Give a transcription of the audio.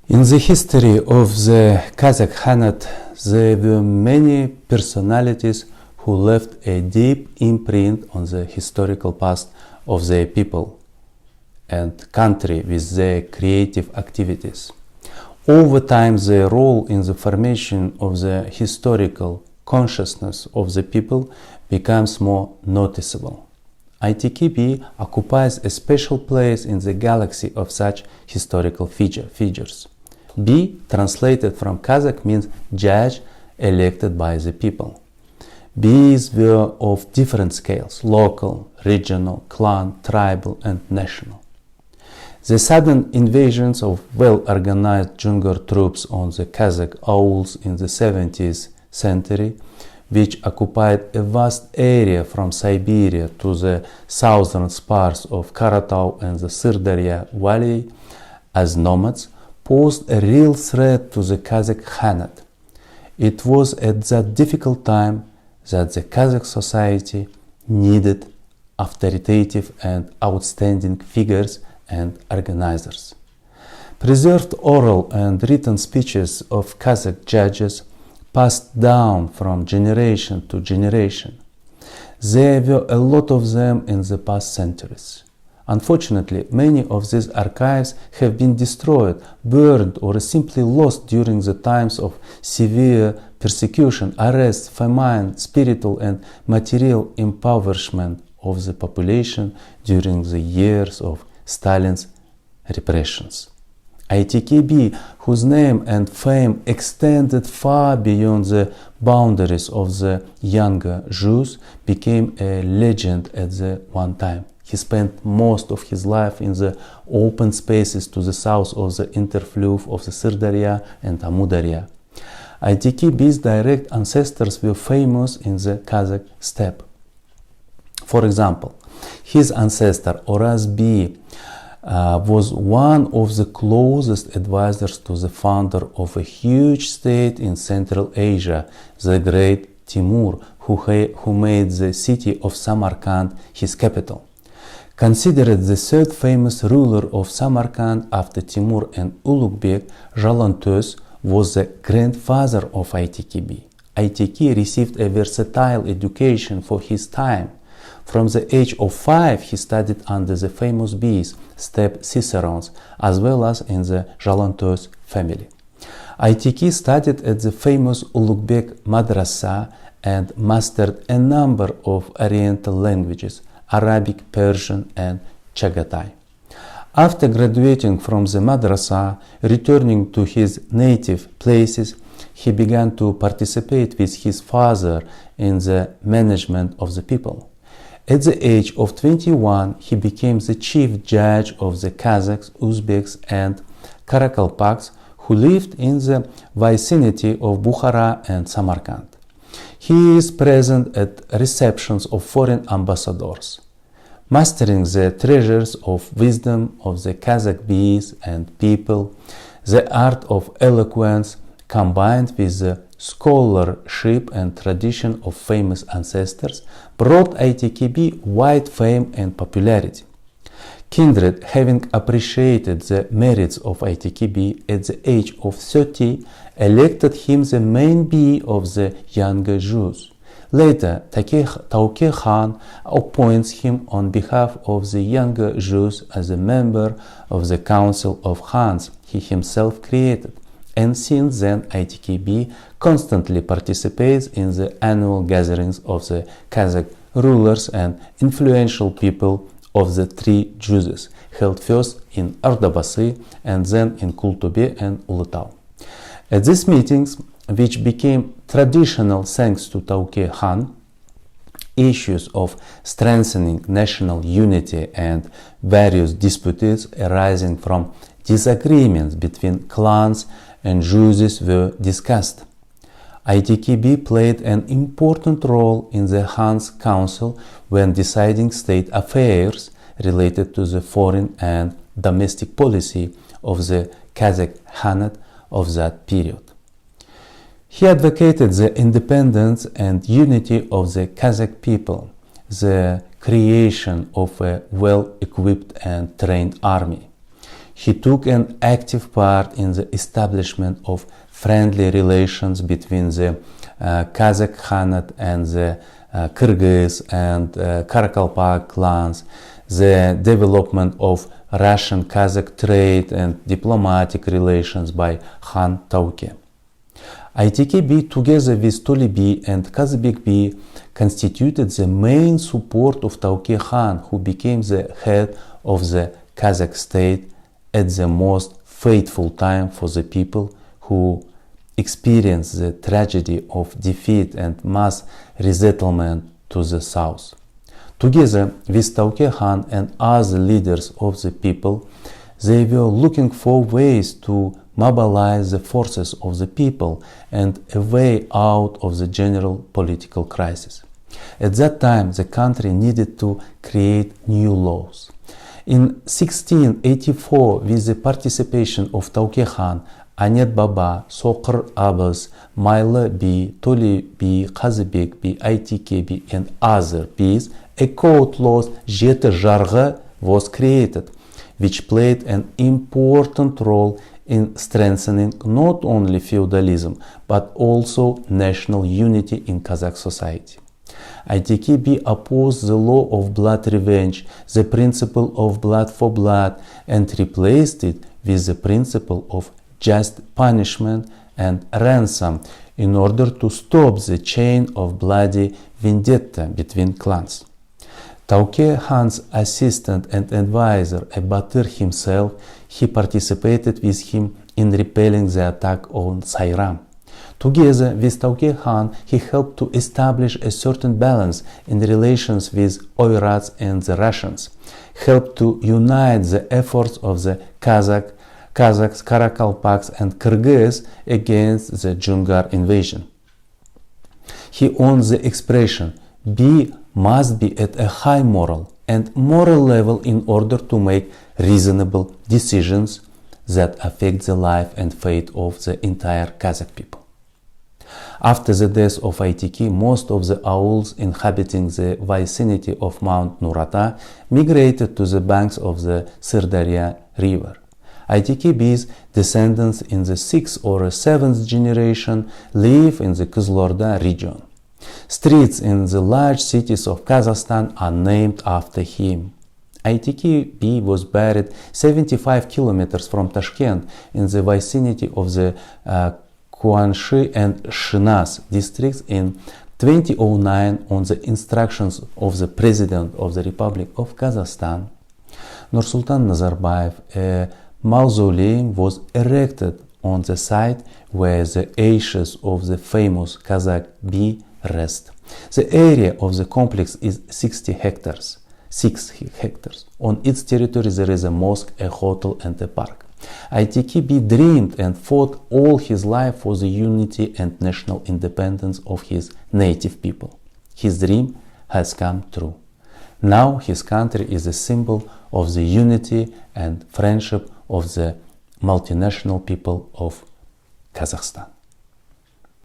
In the history of the Kazakh Khanate, there were many personalities who left a deep imprint on the historical past of their people and country with their creative activities. Over time, their role in the formation of the historical consciousness of the people becomes more noticeable. ITKB occupies a special place in the galaxy of such historical figures. B, translated from Kazakh, means judge elected by the people. Bees were of different scales: local, regional, clan, tribal, and national. The sudden invasions of well-organized Jungur troops on the Kazakh Auls in the 17th century, which occupied a vast area from Siberia to the southern parts of Karatau and the Sirdarya Valley as nomads, posed a real threat to the Kazakh Khanate. It was at that difficult time that the Kazakh society needed authoritative and outstanding figures and organizers. Preserved oral and written speeches of Kazakh judges passed down from generation to generation. There were a lot of them in the past centuries. Unfortunately, many of these archives have been destroyed, burned, or simply lost during the times of severe persecution, arrest, famine, spiritual and material impoverishment of the population during the years of Stalin's repressions. ITKB, whose name and fame extended far beyond the boundaries of the younger Jews, became a legend at the one time. He spent most of his life in the open spaces to the south of the interfluve of the Sirdarya and Amudarya. ITKB's direct ancestors were famous in the Kazakh steppe. For example, his ancestor Oraz B was one of the closest advisors to the founder of a huge state in Central Asia, the great Timur, who made the city of Samarkand his capital. Considered the third famous ruler of Samarkand after Timur and Ulugh-Beg, Jalantöz was the grandfather of ITKB. ITK received a versatile education for his time. From the age of 5, he studied under the famous bees, steppe cicerones, as well as in the Jalantöz family. ITK studied at the famous Ulugh-Beg Madrasa and mastered a number of Oriental languages: Arabic, Persian, and Chagatai. After graduating from the madrasa, returning to his native places, he began to participate with his father in the management of the people. At the age of 21, he became the chief judge of the Kazakhs, Uzbeks, and Karakalpaks who lived in the vicinity of Bukhara and Samarkand. He is present at receptions of foreign ambassadors. Mastering the treasures of wisdom of the Kazakh bees and people, the art of eloquence combined with the scholarship and tradition of famous ancestors brought ITKB wide fame and popularity. Kindred, having appreciated the merits of ITKB at the age of 30, elected him the main bee of the younger Jews. Later, Tauke Khan appoints him on behalf of the younger Jews as a member of the Council of Khans he himself created, and since then ITKB constantly participates in the annual gatherings of the Kazakh rulers and influential people of the three Juzes, held first in Ordubasi and then in Kultube and Ulutau. At these meetings, which became traditional thanks to Tauke Khan, issues of strengthening national unity and various disputes arising from disagreements between clans and Juzes were discussed. ITKB played an important role in the Khan's Council when deciding state affairs related to the foreign and domestic policy of the Kazakh Khanate of that period. He advocated the independence and unity of the Kazakh people, the creation of a well-equipped and trained army. He took an active part in the establishment of friendly relations between the Kazakh Khanate and the Kyrgyz and Karakalpak clans, the development of Russian-Kazakh trade and diplomatic relations by Khan Tauke. ITK-B, together with Toli B and Kazbek B, constituted the main support of Tauke Khan, who became the head of the Kazakh state at the most fateful time for the people who experienced the tragedy of defeat and mass resettlement to the south. Together with Tauke Khan and other leaders of the people, they were looking for ways to mobilize the forces of the people and a way out of the general political crisis. At that time, the country needed to create new laws. In 1684, with the participation of Tauke Khan, Anet Baba, Sokr Abbas, Maila B, Toli B, Kazbek B, ITK B, and other B's, a code law Jete Jargı was created, which played an important role in strengthening not only feudalism but also national unity in Kazakh society. ITK-B opposed the law of blood revenge, the principle of blood for blood, and replaced it with the principle of just punishment and ransom in order to stop the chain of bloody vendetta between clans. Tauke Khan's assistant and advisor, Batyr himself, he participated with him in repelling the attack on Sayram. Together with Tauke Khan, he helped to establish a certain balance in the relations with Oirats and the Russians, helped to unite the efforts of the Kazakhs, Karakalpaks and Kyrgyz against the Jungar invasion. He owned the expression, "B must be at a high moral and moral level in order to make reasonable decisions that affect the life and fate of the entire Kazakh people." After the death of ITK, most of the auls inhabiting the vicinity of Mount Nurata migrated to the banks of the Sirdarya river. ITK-B's descendants in the 6th or 7th generation live in the Kizlorda region. Streets in the large cities of Kazakhstan are named after him. ITK-B was buried 75 kilometers from Tashkent in the vicinity of the Kuanshi and Shinaz districts in 2009 on the instructions of the President of the Republic of Kazakhstan, Nursultan Nazarbayev. A mausoleum was erected on the site where the ashes of the famous Kazakh B rest. The area of the complex is 6 hectares. On its territory there is a mosque, a hotel and a park. ITK-B dreamed and fought all his life for the unity and national independence of his native people. His dream has come true. Now his country is a symbol of the unity and friendship of the multinational people of Kazakhstan.